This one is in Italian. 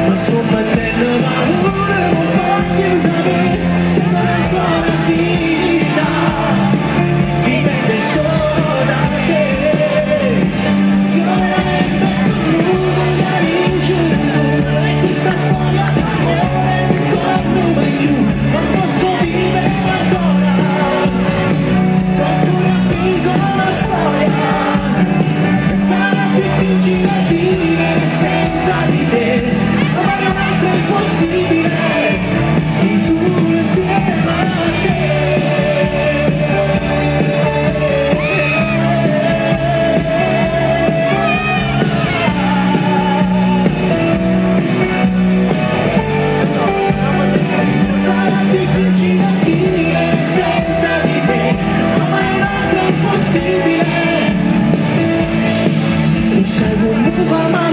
Ma sto battendo paura, non voglio sapere se non è ancora finita, dipende solo da te. Siamo veramente venuti da vincere, e questa storia d'amore non torno mai più, non posso vivere ancora, oppure ho visto una storia, sarà difficile vivere senza di te. È possibile, Gesù insieme a te. Sarà difficile vivere senza di te, ma è un altro impossibile. Tu sei un uomo